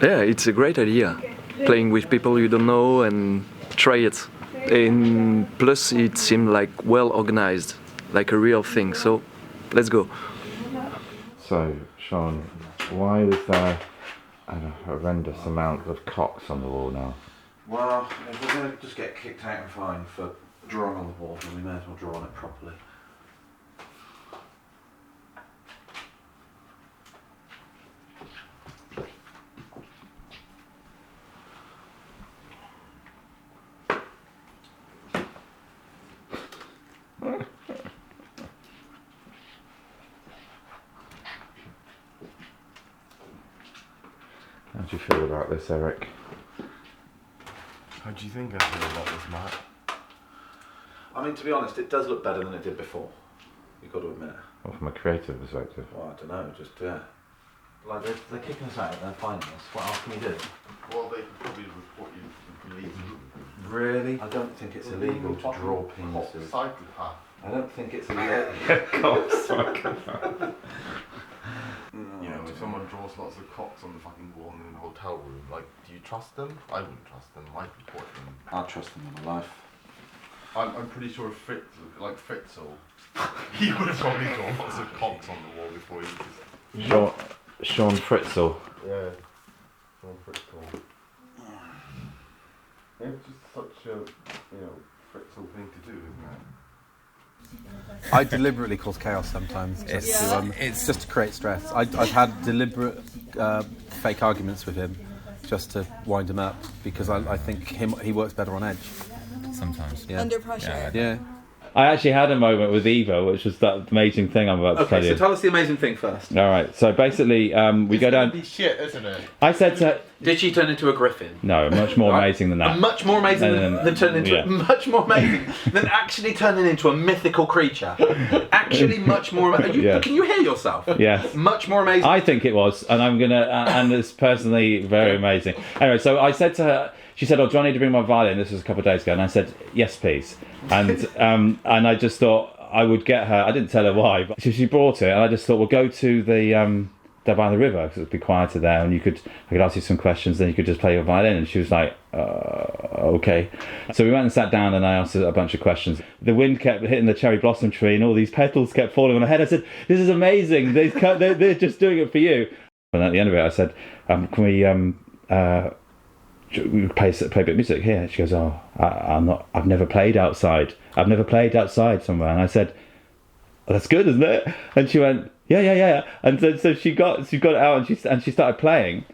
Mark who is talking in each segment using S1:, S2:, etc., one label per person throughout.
S1: Yeah, it's a great idea. Playing with people you don't know and try it. And plus, it seemed like well organized, like a real thing. So, let's go.
S2: So, Sean, why is there a horrendous amount of cocks on the wall now?
S3: Well, if we're going to just get kicked out and fined for drawing on the wall, then we may as well draw on it properly.
S2: How do you feel about this, Eric?
S4: How do you think I feel about this, Matt?
S3: I mean, to be honest, it does look better than it did before. You've got to admit.
S2: Well, from a creative perspective.
S3: Well, I don't know, just, yeah. Like, they're kicking us out, they're fining us. What else can we do?
S4: Well, they could probably report you for illegal.
S3: Really? I don't think it's illegal to draw penises.
S4: Psychopath.
S3: I don't think it's illegal.
S4: You know, if someone draws lots of cocks on the fucking wall in a hotel room, like, do you trust them? I wouldn't trust them. I'd report them.
S3: I'll trust them with my life.
S4: I'm pretty sure Fritzl, he would have probably drawn lots of cocks on the wall before he just...
S2: Sean Fritzl.
S4: Yeah, Sean Fritzl. It's just such a, Fritzl thing to do, isn't it?
S5: I deliberately cause chaos sometimes just to create stress. I've had deliberate fake arguments with him just to wind him up because I think he works better on edge.
S6: Sometimes.
S5: Yeah.
S7: Under pressure.
S5: Yeah.
S2: I actually had a moment with Eva, which was that amazing thing I'm about to tell
S3: Okay,
S2: you.
S3: so tell us the amazing thing first.
S2: All right, so basically we go down...
S4: It's gonna be shit, isn't it?
S2: I said to...
S3: Did she turn into a griffin?
S2: No, much more amazing than that.
S3: Much more amazing
S2: No.
S3: than turning into much more amazing than actually turning into a mythical creature. Actually, much more.
S2: Yeah.
S3: Can you hear yourself?
S2: Yes.
S3: Much more amazing.
S2: I think it was, and I'm gonna, and it's personally very amazing. Anyway, so I said to her, she said, "Oh, do I need to bring my violin?" This was a couple of days ago, and I said, "Yes, please." And I just thought I would get her. I didn't tell her why, but she brought it, and I just thought we'll go to the down by the river because it'd be quieter there, and I could ask you some questions, then you could just play your violin. And she was like, okay. So we went and sat down, and I asked her a bunch of questions. The wind kept hitting the cherry blossom tree, and all these petals kept falling on her head. I said, "This is amazing. They're just doing it for you." And at the end of it, I said, "Can we play a bit of music here?" She goes, "Oh, I've never played outside. I've never played outside somewhere." And I said, "Oh, that's good, isn't it?" And she went, yeah. And so she got it out, and she started playing.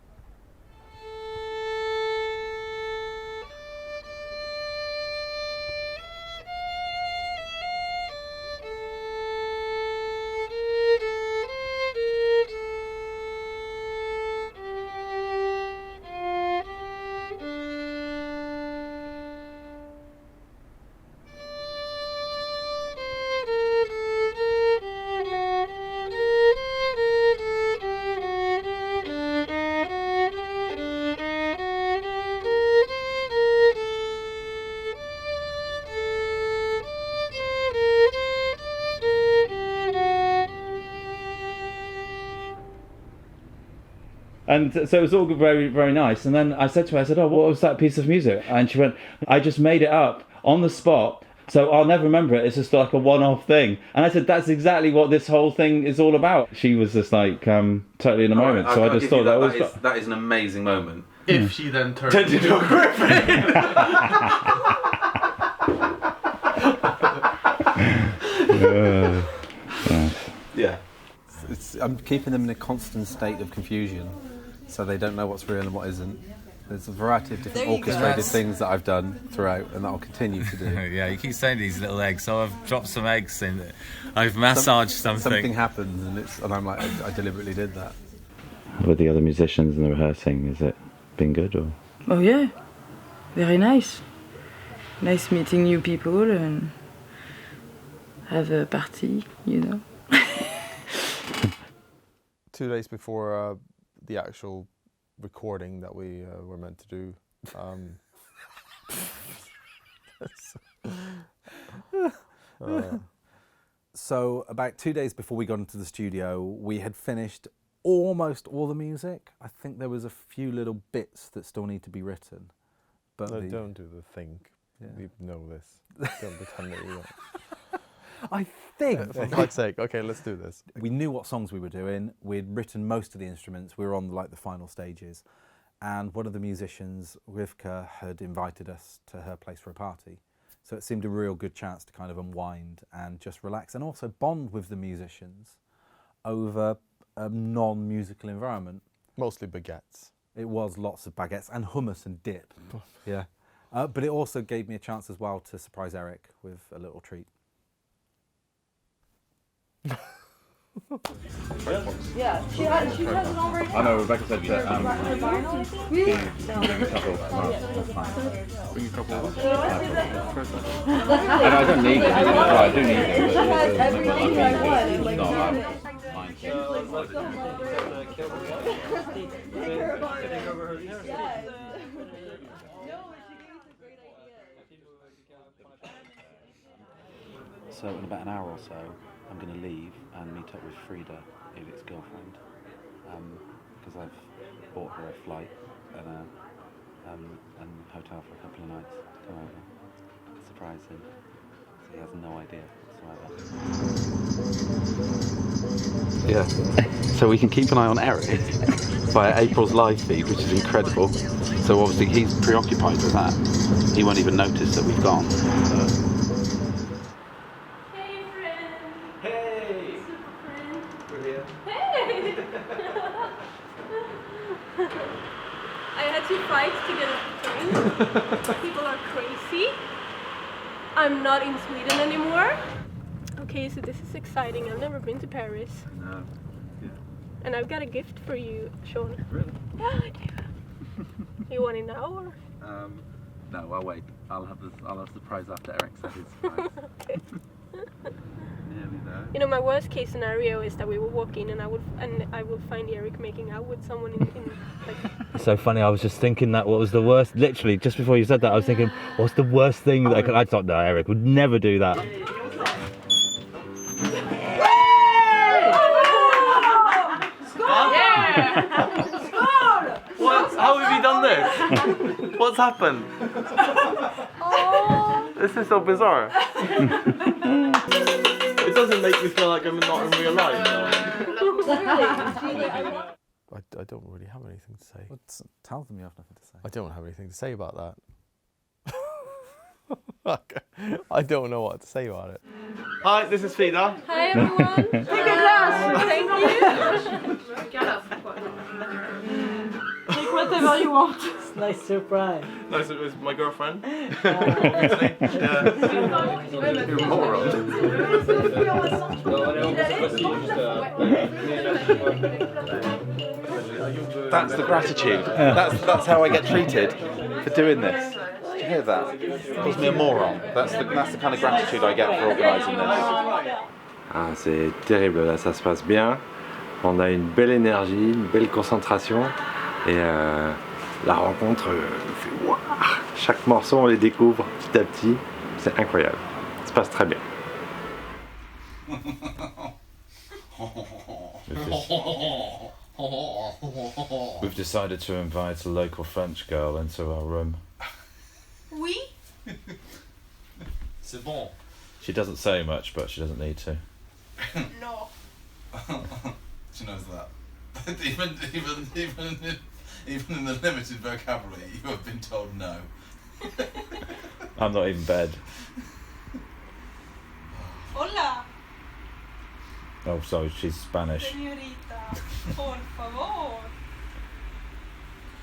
S2: And so it was all very, very nice. And then I said to her, I said, "Oh, what was that piece of music?" And she went, "I just made it up on the spot, so I'll never remember it. It's just like a one-off thing." And I said, "That's exactly what this whole thing is all about." She was just like totally in the moment. So I just thought
S3: that is an amazing moment.
S4: If she then turned
S3: into a griffin. Yeah.
S5: I'm keeping them in a constant state of confusion, so they don't know what's real and what isn't. There's a variety of different orchestrated things that I've done throughout, and that I'll continue to do.
S6: Yeah, you keep saying these little eggs. So I've dropped some eggs in it. I've massaged something.
S5: Something happens, and I'm like, I deliberately did that.
S2: With the other musicians and the rehearsing, has it been good or?
S7: Oh yeah, very nice. Nice meeting new people and have a party,
S8: 2 days before the actual recording that we were meant to do,
S5: so about 2 days before we got into the studio, we had finished almost all the music. I think there was a few little bits that still need to be written. But
S8: No, don't do the thing.
S5: Yeah.
S8: You know this. Don't pretend that you don't.
S5: I think...
S8: For fuck's sake, okay, let's do this.
S5: We knew what songs we were doing. We'd written most of the instruments. We were on like the final stages. And one of the musicians, Rivka, had invited us to her place for a party. So it seemed a real good chance to kind of unwind and just relax and also bond with the musicians over a non-musical environment.
S8: Mostly baguettes.
S5: It was lots of baguettes and hummus and dip. Yeah. But it also gave me a chance as well to surprise Eric with a little treat.
S7: Yeah, she has it all right now.
S2: I know Rebecca said that.
S7: Really?
S2: Bring a couple. That's fine.
S1: Bring a couple.
S2: I don't need them. Well, I do need them.
S7: She has everything I want.
S2: It's not mine.
S9: So in about an hour or so, I'm going to leave and meet up with Frida, Elliot's girlfriend, because I've bought her a flight and a hotel for a couple of nights to come over. Surprise him. So he has no idea whatsoever. Yeah. So we can keep an eye on Eric via April's live feed, which is incredible. So obviously he's preoccupied with that. He won't even notice that we've gone.
S10: I had to fight to get off the train. People are crazy. I'm not in Sweden anymore. Okay, so this is exciting. I've never been to Paris.
S9: No. Yeah.
S10: And I've got a gift for you, Sean.
S9: Really?
S10: Yeah, I do. You want it now or?
S9: No, I'll wait. I'll have the surprise after Eric said his surprise.
S10: Okay.
S9: Nearly there.
S10: You know, my worst case scenario is that we will walk in and I would find Eric making out with someone in like.
S11: It's so funny. I was just thinking that what was the worst. Literally, just before you said that, I was thinking, what's the worst thing that I could? I thought, no, Eric would never do that.
S1: How have you done this? What's happened? This is so bizarre. It doesn't make me feel like I'm not in real life.
S8: I don't really have anything to say.
S5: Well, tell them you have nothing to say.
S8: I don't have anything to say about that. I don't know what to say about it.
S1: Hi, this is Frida.
S10: Hi everyone. Take a glass. Thank you.
S7: Take whatever you want. It's a nice surprise.
S1: Nice, it was my girlfriend.
S9: That's the gratitude. That's how I get treated for doing this. Did you hear that? Calls me a moron. That's the kind of gratitude I get for organising this.
S12: Ah, c'est terrible, là ça se passe bien. On a une belle énergie, une belle concentration et la rencontre fait waouh. Chaque morceau on les découvre petit à petit, c'est incroyable. Ça se passe très bien.
S2: We've decided to invite a local French girl into our room.
S10: Oui.
S4: C'est bon.
S2: She doesn't say much, but she doesn't need to.
S10: No.
S4: She knows that. even in the limited vocabulary, you have been told no.
S2: I'm not even bed.
S10: Hola.
S2: Oh, sorry, she's Spanish.
S10: Señorita. Por favor.